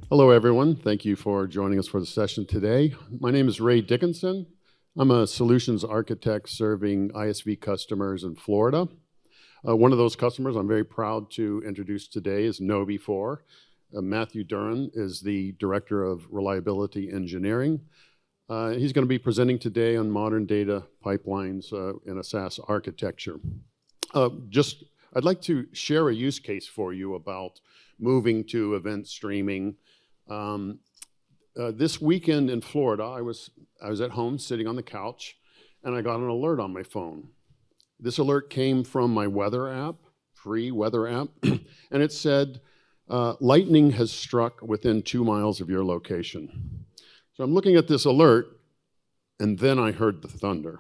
Hello, everyone. Thank you for joining us for the session today. My name is Ray Dickinson. I'm a solutions architect serving ISV customers in Florida. One of those customers I'm very proud to introduce today is KnowBe4. Matthew Duran is the Director of Reliability Engineering. He's going to be presenting today on modern data pipelines in a SaaS architecture. I'd like to share a use case for you about moving to event streaming. This weekend in Florida, I was at home sitting on the couch, and I got an alert on my phone. This alert came from my weather app, free weather app, and it said, lightning has struck within 2 miles of your location. So I'm looking at this alert, and then I heard the thunder.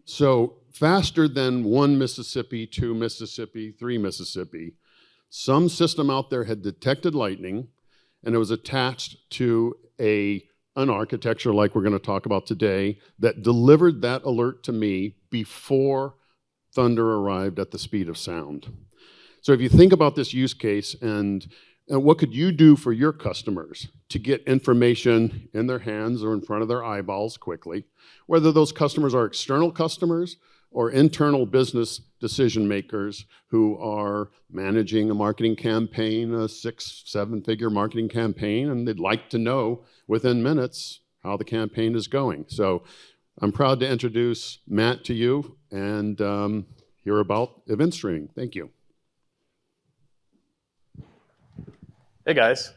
So faster than 1 Mississippi, 2 Mississippi, 3 Mississippi, some system out there had detected lightning, and it was attached to an architecture like we're going to talk about today that delivered that alert to me before thunder arrived at the speed of sound. So if you think about this use case and what could you do for your customers to get information in their hands or in front of their eyeballs quickly, whether those customers are external customers or internal business decision makers who are managing a marketing campaign, a 6-7-figure marketing campaign, and they'd like to know within minutes how the campaign is going. So I'm proud to introduce Matt to you and hear about event streaming. Thank you. Hey guys.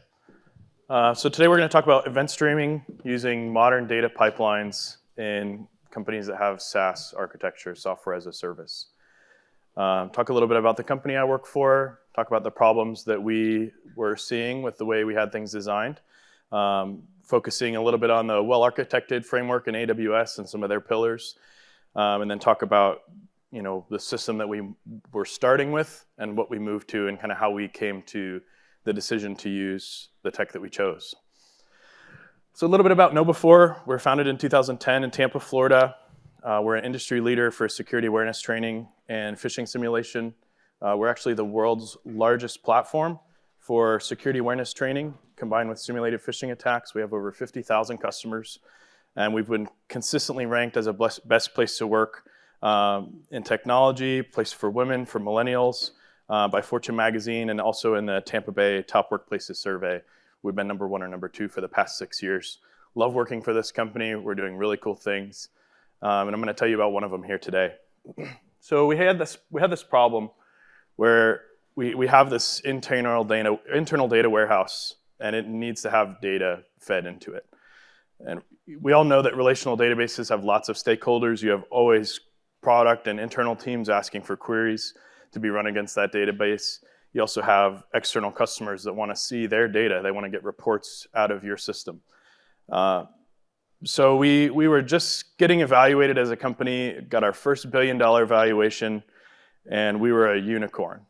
So today we're going to talk about event streaming using modern data pipelines in companies that have SaaS architecture, software as a service. Talk a little bit about the company I work for, talk about the problems that we were seeing with the way we had things designed, focusing a little bit on the well-architected framework in AWS and some of their pillars, and then talk about the system that we were starting with and what we moved to and kind of how we came to the decision to use the tech that we chose. So a little bit about KnowBe4. We're founded in 2010 in Tampa, Florida. We're an industry leader for security awareness training and phishing simulation. We're actually the world's largest platform for security awareness training combined with simulated phishing attacks. We have over 50,000 customers, and we've been consistently ranked as a best place to work in technology, place for women, for millennials, by Fortune magazine, and also in the Tampa Bay Top Workplaces survey. We've been number 1 or number 2 for the past 6 years. Love working for this company. We're doing really cool things. And I'm going to tell you about one of them here today. So we had this problem where we have this internal data warehouse, and it needs to have data fed into it. And we all know that relational databases have lots of stakeholders. You have always product and internal teams asking for queries to be run against that database. You also have external customers that want to see their data. They want to get reports out of your system. So we were just getting evaluated as a company, got our first $1 billion valuation, and we were a unicorn.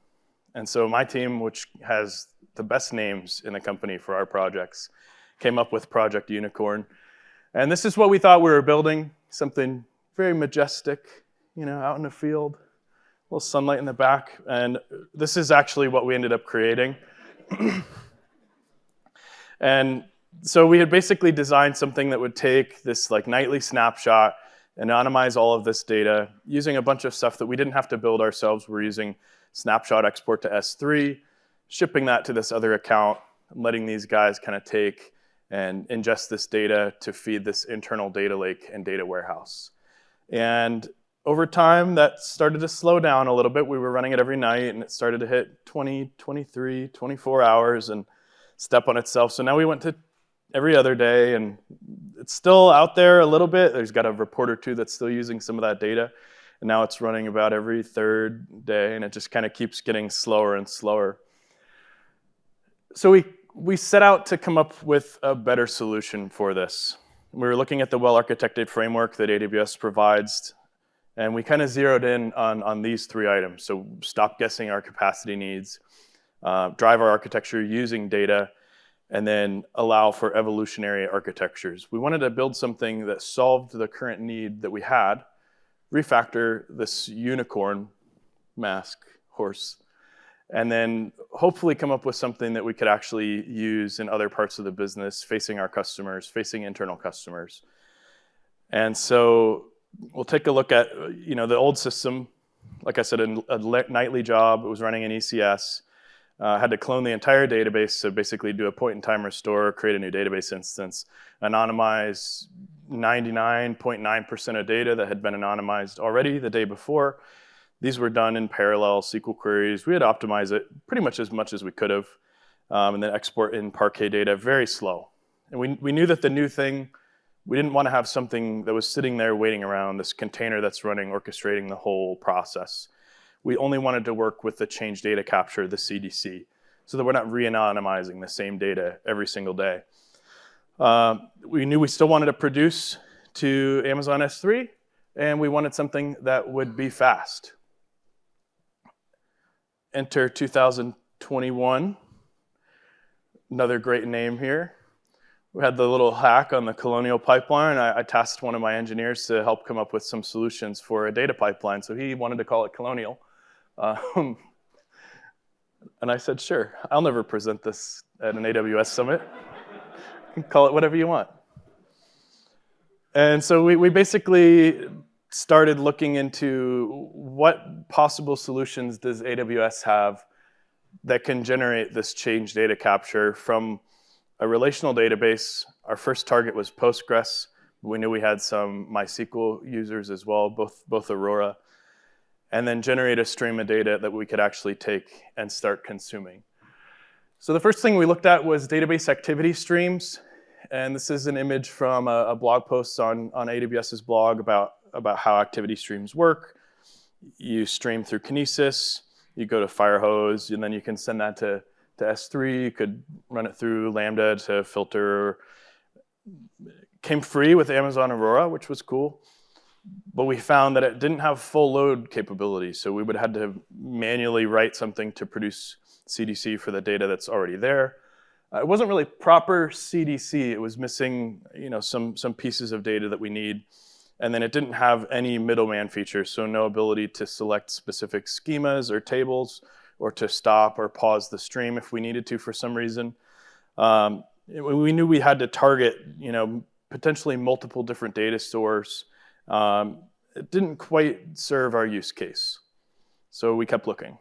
And so my team, which has the best names in the company for our projects, came up with Project Unicorn. And this is what we thought we were building, something very majestic, out in the field. Little sunlight in the back, and this is actually what we ended up creating. And so we had basically designed something that would take this nightly snapshot, anonymize all of this data using a bunch of stuff that we didn't have to build ourselves. We're using snapshot export to S3, shipping that to this other account, and letting these guys kind of take and ingest this data to feed this internal data lake and data warehouse. And over time, that started to slow down a little bit. We were running it every night, and it started to hit 20, 23, 24 hours and step on itself. So now we went to every other day, and it's still out there a little bit. There's got a report or two that's still using some of that data, and now it's running about every third day, and it just kind of keeps getting slower and slower. So we set out to come up with a better solution for this. We were looking at the well-architected framework that AWS provides, and we kind of zeroed in on these 3 items. So stop guessing our capacity needs, drive our architecture using data, and then allow for evolutionary architectures. We wanted to build something that solved the current need that we had, refactor this unicorn mask horse, and then hopefully come up with something that we could actually use in other parts of the business, facing our customers, facing internal customers. And so we'll take a look at the old system. Like I said, a nightly job. It was running in ECS. Had to clone the entire database, so basically do a point-in-time restore, create a new database instance, anonymize 99.9% of data that had been anonymized already the day before. These were done in parallel SQL queries. We had to optimize it pretty much as we could have, and then export in Parquet data very slow. And we knew that the new thing, we didn't want to have something that was sitting there waiting around, this container that's running, orchestrating the whole process. We only wanted to work with the change data capture, the CDC, so that we're not re-anonymizing the same data every single day. We knew we still wanted to produce to Amazon S3, and we wanted something that would be fast. Enter 2021, another great name here. We had the little hack on the Colonial pipeline. I tasked one of my engineers to help come up with some solutions for a data pipeline, so he wanted to call it Colonial. And I said, sure, I'll never present this at an AWS Summit. You can call it whatever you want. And so we basically started looking into what possible solutions does AWS have that can generate this change data capture from a relational database. Our first target was Postgres. We knew we had some MySQL users as well, both Aurora, and then generate a stream of data that we could actually take and start consuming. So the first thing we looked at was database activity streams. And this is an image from a blog post on AWS's blog about how activity streams work. You stream through Kinesis, you go to Firehose, and then you can send that to S3. You could run it through Lambda to filter. Came free with Amazon Aurora, which was cool. But we found that it didn't have full load capability. So we would have to manually write something to produce CDC for the data that's already there. It wasn't really proper CDC. It was missing some pieces of data that we need. And then it didn't have any middleman features, so no ability to select specific schemas or tables, or to stop or pause the stream if we needed to for some reason. We knew we had to target potentially multiple different data stores. It didn't quite serve our use case. So we kept looking.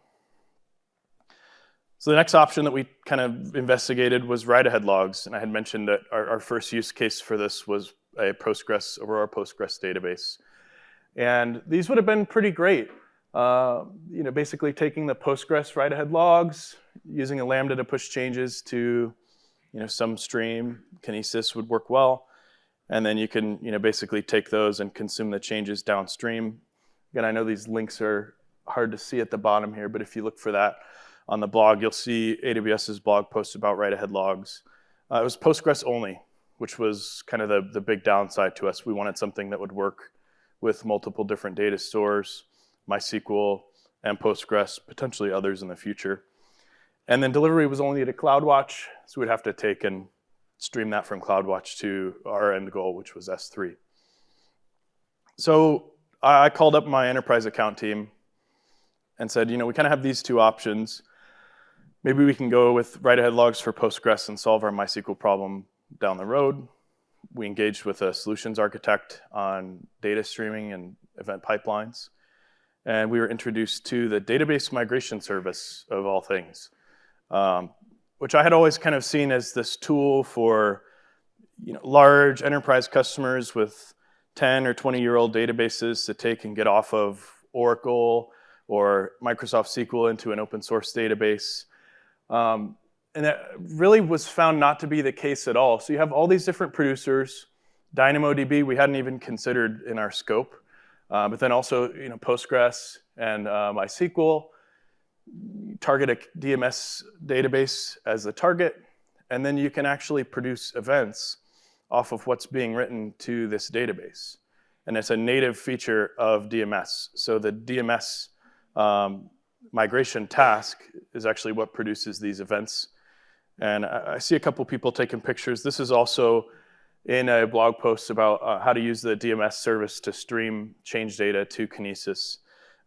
So the next option that we kind of investigated was write-ahead logs. And I had mentioned that our first use case for this was a Aurora Postgres database. And these would have been pretty great. Basically taking the Postgres write-ahead logs, using a Lambda to push changes to some stream. Kinesis would work well. And then you can basically take those and consume the changes downstream. Again, I know these links are hard to see at the bottom here, but if you look for that on the blog, you'll see AWS's blog post about write-ahead logs. It was Postgres only, which was kind of the big downside to us. We wanted something that would work with multiple different data stores, MySQL and Postgres, potentially others in the future. And then delivery was only to CloudWatch, so we'd have to take and stream that from CloudWatch to our end goal, which was S3. So I called up my enterprise account team and said, we kind of have these two options. Maybe we can go with write-ahead logs for Postgres and solve our MySQL problem down the road. We engaged with a solutions architect on data streaming and event pipelines. And we were introduced to the database migration service, of all things, which I had always kind of seen as this tool for large enterprise customers with 10 or 20-year-old databases to take and get off of Oracle or Microsoft SQL into an open source database. And that really was found not to be the case at all. So you have all these different producers. DynamoDB we hadn't even considered in our scope. But then also Postgres and MySQL. Target a DMS database as the target. And then you can actually produce events off of what's being written to this database. And it's a native feature of DMS. So the DMS migration task is actually what produces these events. And I see a couple people taking pictures. This is also in a blog post about how to use the DMS service to stream change data to Kinesis.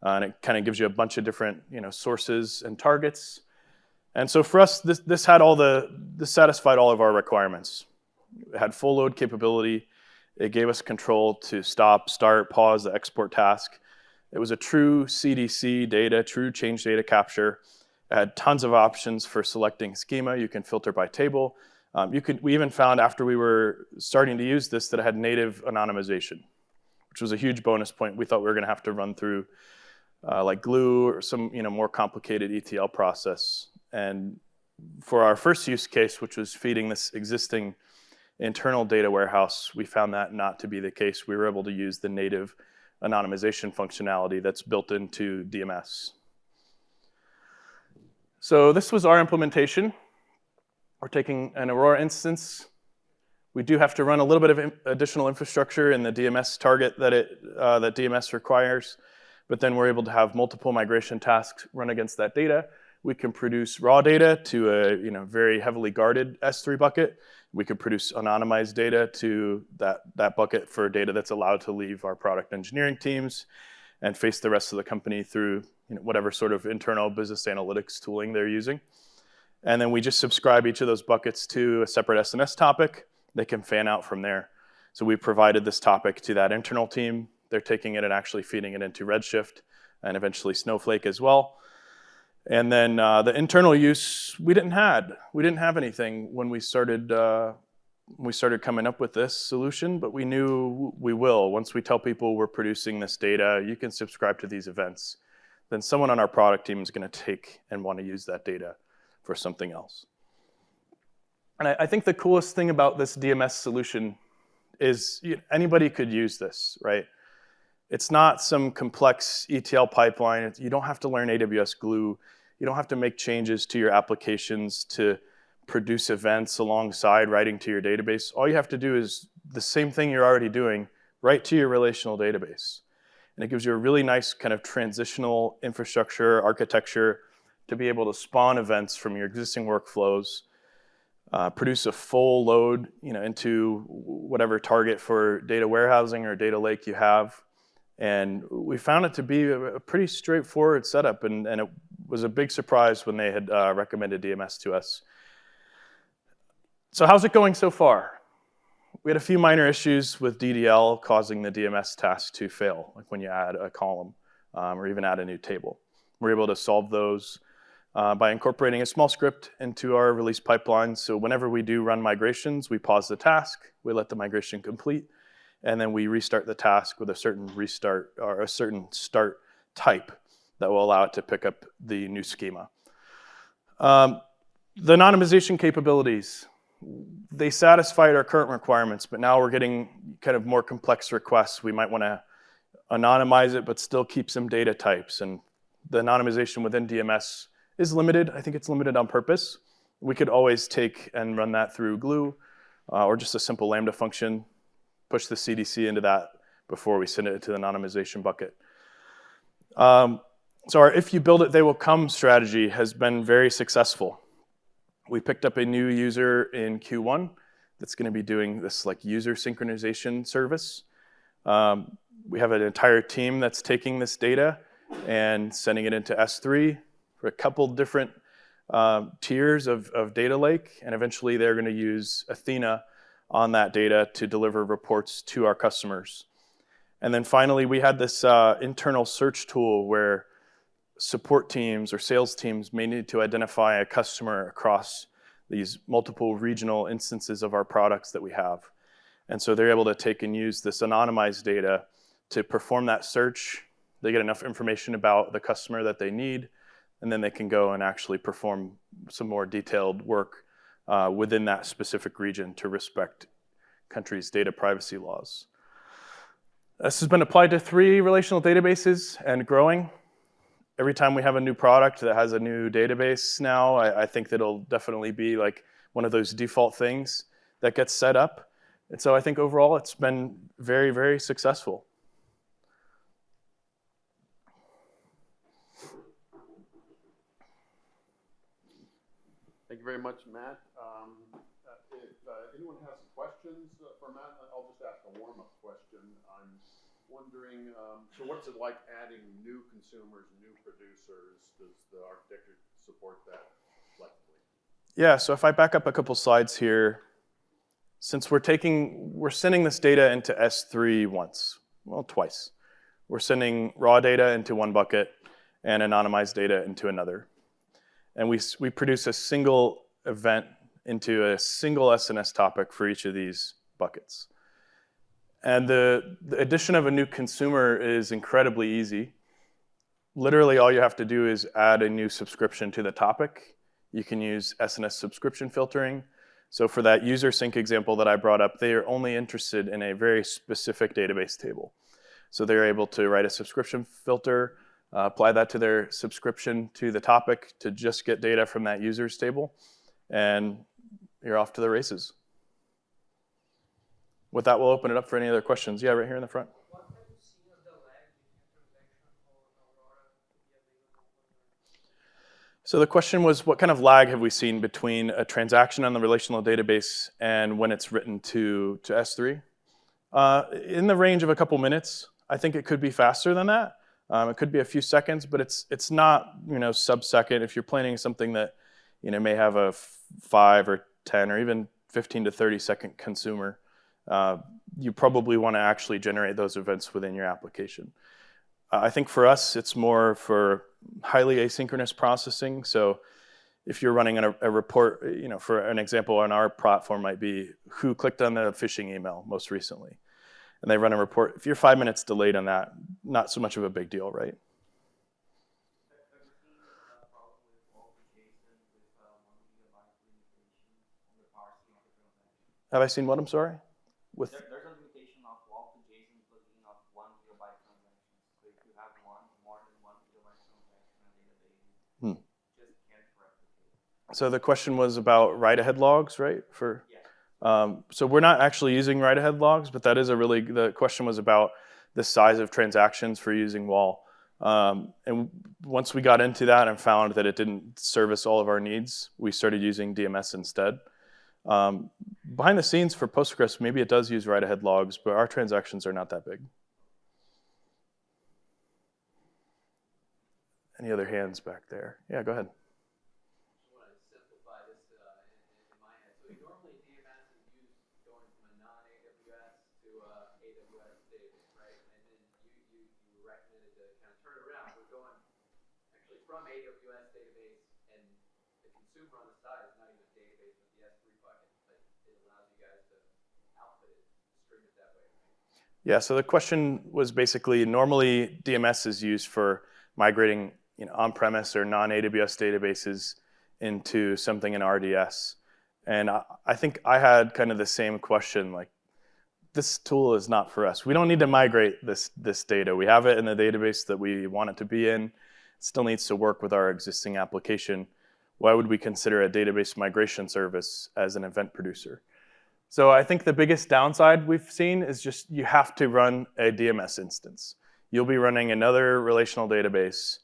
And it kind of gives you a bunch of different sources and targets. And so for us, this satisfied all of our requirements. It had full load capability. It gave us control to stop, start, pause the export task. It was a true CDC data, true change data capture. It had tons of options for selecting schema. You can filter by table. We even found after we were starting to use this that it had native anonymization, which was a huge bonus point. We thought we were going to have to run through like glue or some more complicated ETL process. And for our first use case, which was feeding this existing internal data warehouse, we found that not to be the case. We were able to use the native anonymization functionality that's built into DMS. So this was our implementation. We're taking an Aurora instance. We do have to run a little bit of additional infrastructure in the DMS target that DMS requires, but then we're able to have multiple migration tasks run against that data. We can produce raw data to a very heavily guarded S3 bucket. We could produce anonymized data to that bucket for data that's allowed to leave our product engineering teams and face the rest of the company through whatever sort of internal business analytics tooling they're using. And then we just subscribe each of those buckets to a separate SNS topic. They can fan out from there. So we provided this topic to that internal team. They're taking it and actually feeding it into Redshift and eventually Snowflake as well. And then the internal use, we didn't have anything when we started coming up with this solution, but we knew we will. Once we tell people we're producing this data, you can subscribe to these events, then someone on our product team is going to take and want to use that data for something else. And I think the coolest thing about this DMS solution is anybody could use this, right? It's not some complex ETL pipeline. You don't have to learn AWS Glue. You don't have to make changes to your applications to produce events alongside writing to your database. All you have to do is the same thing you're already doing, write to your relational database. And it gives you a really nice kind of transitional infrastructure architecture to be able to spawn events from your existing workflows, produce a full load into whatever target for data warehousing or data lake you have. And we found it to be a pretty straightforward setup, and it was a big surprise when they had recommended DMS to us. So how's it going so far? We had a few minor issues with DDL causing the DMS task to fail, like when you add a column or even add a new table. We're able to solve those by incorporating a small script into our release pipeline. So whenever we do run migrations, we pause the task, we let the migration complete, and then we restart the task with a certain restart or a certain start type that will allow it to pick up the new schema. The anonymization capabilities, they satisfied our current requirements, but now we're getting kind of more complex requests. We might want to anonymize it, but still keep some data types. And the anonymization within DMS is limited. I think it's limited on purpose. We could always take and run that through Glue or just a simple Lambda function, push the CDC into that before we send it to the anonymization bucket. So our if you build it, they will come strategy has been very successful. We picked up a new user in Q1 that's going to be doing this like user synchronization service. We have an entire team that's taking this data and sending it into S3 for a couple different tiers of data lake, and eventually they're going to use Athena on that data to deliver reports to our customers. And then finally, we had this internal search tool where support teams or sales teams may need to identify a customer across these multiple regional instances of our products that we have. And so they're able to take and use this anonymized data to perform that search. They get enough information about the customer that they need, and then they can go and actually perform some more detailed work within that specific region to respect countries' data privacy laws. This has been applied to 3 relational databases and growing. Every time we have a new product that has a new database now, I think that it'll definitely be like one of those default things that gets set up. And so I think overall it's been very, very successful. Thank you very much, Matt. If anyone has questions for Matt, I'll just ask a warm-up question. I'm wondering, so what's it like adding new consumers, new producers? Does the architecture support that flexibly? Yeah, so if I back up a couple slides here, since we're sending this data into S3 once, well, twice. We're sending raw data into one bucket and anonymized data into another. And we produce a single event into a single SNS topic for each of these buckets. And the addition of a new consumer is incredibly easy. Literally, all you have to do is add a new subscription to the topic. You can use Sns Subscription Filtering. So for that user sync example that I brought up, they are only interested in a very specific database table. So they're able to write a subscription filter, apply that to their subscription to the topic to just get data from that users table, and you're off to the races. With that, we'll open it up for any other questions. Yeah, right here in the front. What have you seen of the lag between a transaction on Aurora to be available? So the question was, what kind of lag have we seen between a transaction on the relational database and when it's written to S3? In the range of a couple minutes. I think it could be faster than that. It could be a few seconds, but it's not sub-second. If you're planning something that may have a 5 or 10 or even 15 to 30 second consumer, you probably want to actually generate those events within your application. I think for us, it's more for highly asynchronous processing. So if you're running a report, for an example on our platform might be who clicked on the phishing email most recently. And they run a report. If you're 5 minutes delayed on that, not so much of a big deal, right? Have you seen a problem with multi-JSON with 1 gigabyte limitation on the parsing of the transaction? Have I seen what? I'm sorry? There's a limitation of multi-JSON plugin of 1 gigabyte transactions. So if you have more than 1 gigabyte transaction on a database, just can't replicate. So the question was about write-ahead logs, right? So we're not actually using write-ahead logs, but that is the question was about the size of transactions for using WAL. And once we got into that and found that it didn't service all of our needs, we started using DMS instead. Behind the scenes for Postgres, maybe it does use write-ahead logs, but our transactions are not that big. Any other hands back there? Yeah, go ahead. I want to simplify this in my head. So normally DMS is used going from a non-AWS to a AWS database, right? And then you recommended to kind of turn it around. We're going actually from AWS database, and the consumer on the side is not even a database with the S3 bucket, but it allows you guys to output it, stream it that way, right? Yeah, so the question was basically normally DMS is used for migrating on-premise or non-AWS databases into something in RDS. And I think I had kind of the same question, like, this tool is not for us. We don't need to migrate this data. We have it in the database that we want it to be in. It still needs to work with our existing application. Why would we consider a database migration service as an event producer? So I think the biggest downside we've seen is just you have to run a DMS instance. You'll be running another relational database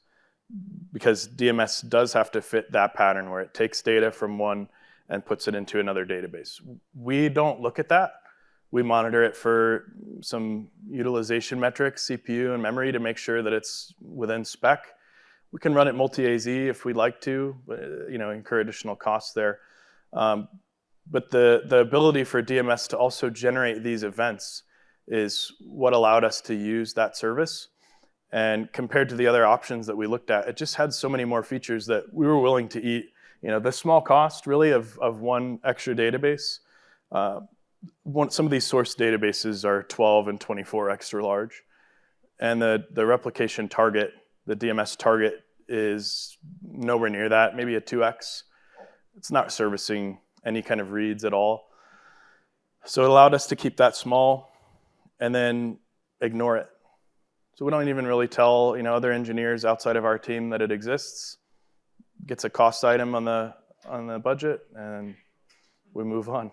because DMS does have to fit that pattern where it takes data from one and puts it into another database. We don't look at that. We monitor it for some utilization metrics, CPU and memory, to make sure that it's within spec. We can run it multi-AZ if we'd like to, but incur additional costs there. But the ability for DMS to also generate these events is what allowed us to use that service. And compared to the other options that we looked at, it just had so many more features that we were willing to eat. The small cost really of one extra database. Some of these source databases are 12 and 24 extra large. And the replication target, the DMS target, is nowhere near that, maybe a 2x. It's not servicing any kind of reads at all. So it allowed us to keep that small and then ignore it. So we don't even really tell other engineers outside of our team that it exists. Gets a cost item on the budget, and we move on.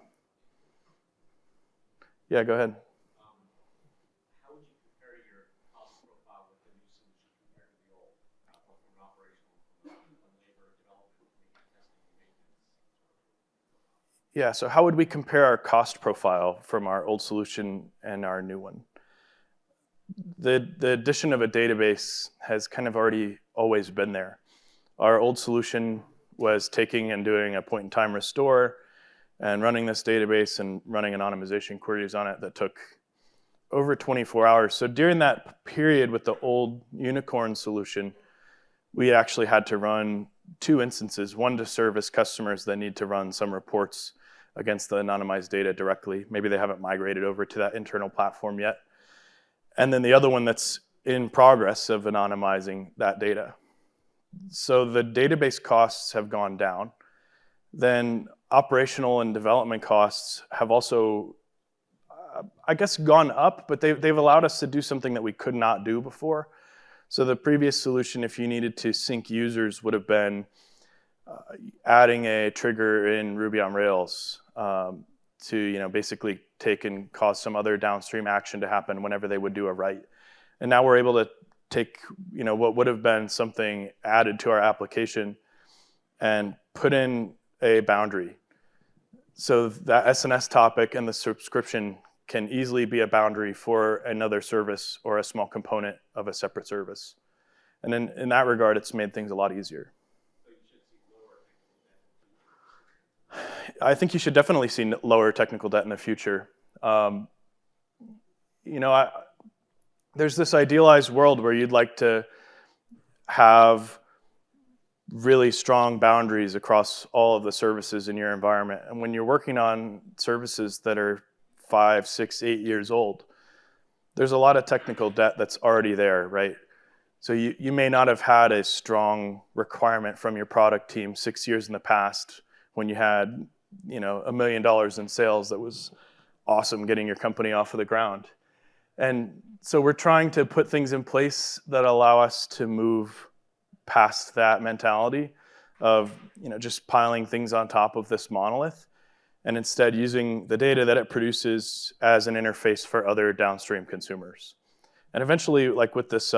Yeah, go ahead. How would you compare your cost profile with the new solution compared to the old, both from an operational, from labor, development, testing, and maintenance? Yeah, so how would we compare our cost profile from our old solution and our new one? the addition of a database has kind of already always been there. Our old solution was taking and doing a point-in-time restore and running this database and running anonymization queries on it that took over 24 hours. So during that period with the old Unicorn solution, we actually had to run 2 instances, one to service customers that need to run some reports against the anonymized data directly. Maybe they haven't migrated over to that internal platform yet. And then the other one that's in progress of anonymizing that data. So the database costs have gone down. Then operational and development costs have also, I guess, gone up, but they've allowed us to do something that we could not do before. So the previous solution, if you needed to sync users, would have been adding a trigger in Ruby on Rails to basically take and cause some other downstream action to happen whenever they would do a write. And now we're able to take what would have been something added to our application and put in a boundary. So that SNS topic and the subscription can easily be a boundary for another service or a small component of a separate service. And in that regard, it's made things a lot easier. I think you should definitely see lower technical debt in the future. There's this idealized world where you'd like to have really strong boundaries across all of the services in your environment. And when you're working on services that are 5, 6, 8 years old, there's a lot of technical debt that's already there, right? So you may not have had a strong requirement from your product team 6 years in the past when you had $1 million in sales that was awesome getting your company off of the ground. And so we're trying to put things in place that allow us to move past that mentality of just piling things on top of this monolith, and instead using the data that it produces as an interface for other downstream consumers. And eventually, like with this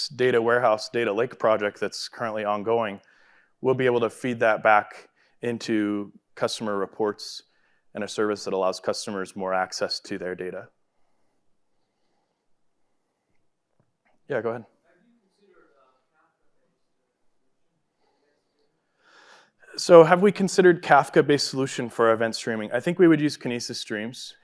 data warehouse, data lake project that's currently ongoing, we'll be able to feed that back into customer reports and a service that allows customers more access to their data. Yeah, go ahead. So have we considered Kafka-based solution for event streaming? I think we would use Kinesis streams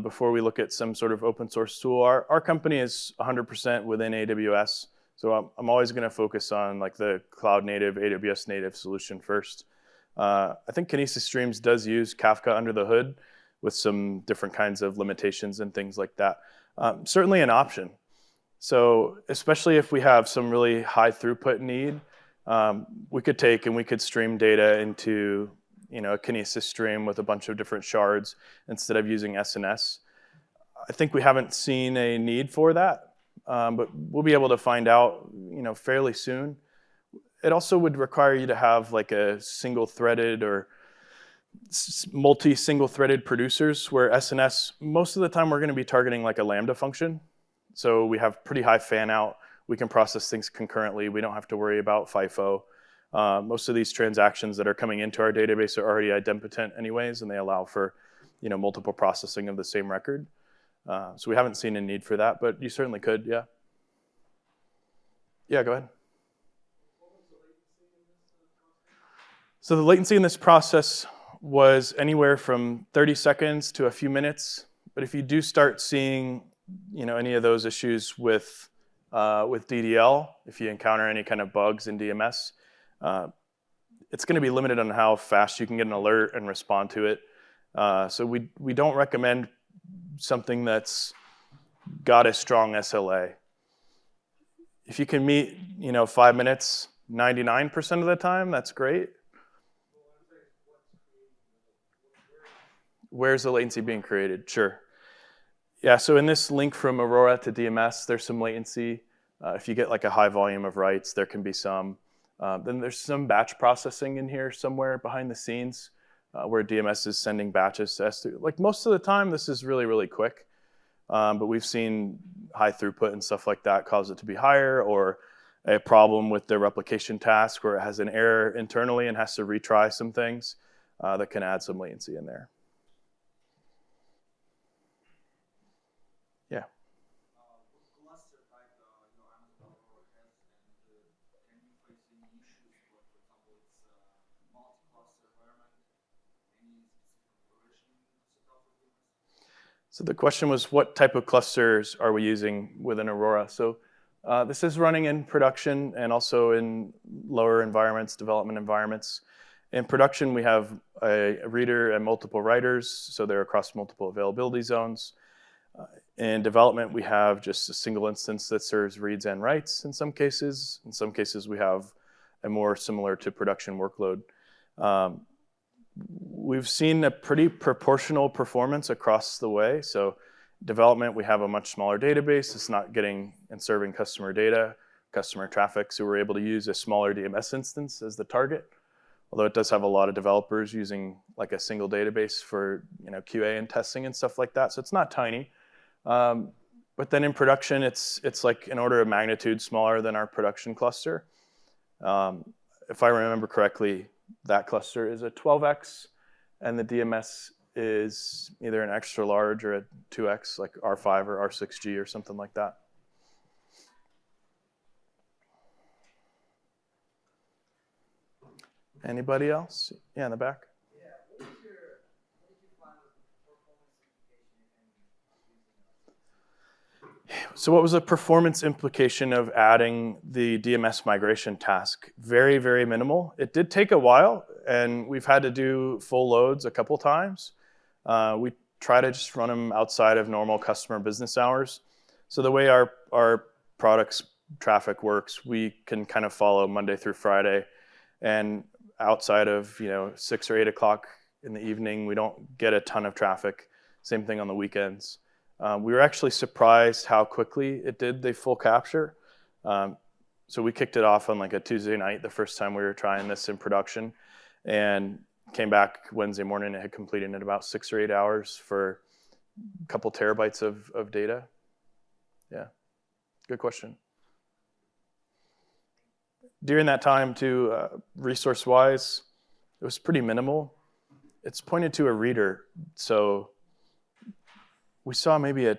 before we look at some sort of open source tool. Our company is 100% within AWS, so I'm always going to focus on like the cloud native, AWS native solution first. I think Kinesis streams does use Kafka under the hood with some different kinds of limitations and things like that. Certainly an option. So especially if we have some really high throughput need, we could take and we could stream data into a Kinesis stream with a bunch of different shards instead of using SNS. I think we haven't seen a need for that, but we'll be able to find out fairly soon. It also would require you to have like a single-threaded or multi-single-threaded producers, where SNS, most of the time we're going to be targeting like a Lambda function. So we have pretty high fan out. We can process things concurrently. We don't have to worry about FIFO. Most of these transactions that are coming into our database are already idempotent anyways, and they allow for multiple processing of the same record. So we haven't seen a need for that, but you certainly could, yeah. Yeah, go ahead. So the latency in this process was anywhere from 30 seconds to a few minutes. But if you do start seeing any of those issues with DDL, if you encounter any kind of bugs in DMS, it's going to be limited on how fast you can get an alert and respond to it. So we don't recommend something that's got a strong SLA. If you can meet 5 minutes 99% of the time, that's great. Where's the latency being created? Sure. Yeah, so in this link from Aurora to DMS, there's some latency. If you get like a high volume of writes, there can be some. Then there's some batch processing in here somewhere behind the scenes where DMS is sending batches to S3. Like most of the time, this is really, really quick. But we've seen high throughput and stuff like that cause it to be higher, or a problem with the replication task where it has an error internally and has to retry some things that can add some latency in there. Yeah. any issues? Like, for example, it's multi-cluster environment, any specific version setup of DMS? So the question was, what type of clusters are we using within Aurora? So this is running in production and also in lower environments, development environments. In production, we have a reader and multiple writers, so they're across multiple availability zones. In development, we have just a single instance that serves reads and writes in some cases. In some cases, we have a more similar to production workload. We've seen a pretty proportional performance across the way. So development, we have a much smaller database. It's not getting and serving customer data, customer traffic. So we're able to use a smaller DMS instance as the target. Although it does have a lot of developers using like a single database for QA and testing and stuff like that. So it's not tiny. But then in production, it's like an order of magnitude smaller than our production cluster. If I remember correctly, that cluster is a 12x, and the DMS is either an extra large or a 2x, like R5 or R6G or something like that. Anybody else? Yeah, in the back. Yeah, what did you find was the performance implication and So what was the performance implication of adding the DMS migration task? Very, very minimal. It did take a while, and we've had to do full loads a couple times. We try to just run them outside of normal customer business hours. So the way our product's traffic works, we can kind of follow Monday through Friday, and outside of 6 or 8 o'clock in the evening, we don't get a ton of traffic. Same thing on the weekends. We were actually surprised how quickly it did the full capture. So we kicked it off on like a Tuesday night, the first time we were trying this in production, and came back Wednesday morning. It had completed in about 6 or 8 hours for a couple terabytes of data. Yeah, good question. During that time, too, resource-wise, it was pretty minimal. It's pointed to a reader, so we saw maybe a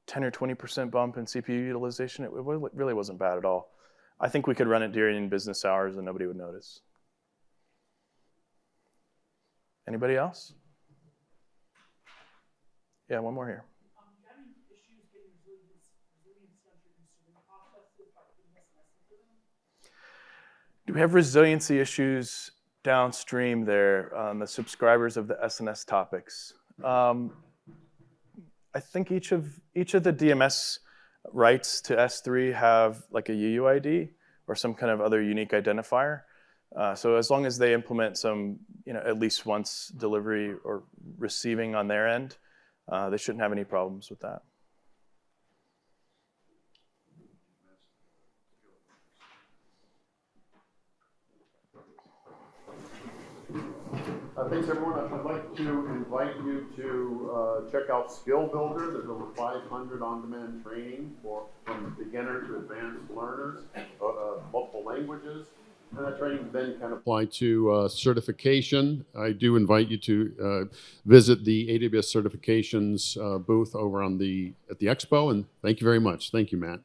10 or 20% bump in CPU utilization. It really wasn't bad at all. I think we could run it during business hours and nobody would notice. Anybody else? Yeah, one more here. Having issues getting resiliency on your consuming processes by putting SNS into them? Do we have resiliency issues downstream there on the subscribers of the SNS topics? I think each of the DMS rights to S3 have like a UUID or some kind of other unique identifier. So as long as they implement some, at least once delivery or receiving on their end, they shouldn't have any problems with that. Thanks, everyone. I'd like to invite you to check out Skill Builder. There's over 500 on-demand training from beginner to advanced learners, multiple languages. And that training then can apply to certification. I do invite you to visit the AWS certifications booth over at the expo. And thank you very much. Thank you, Matt.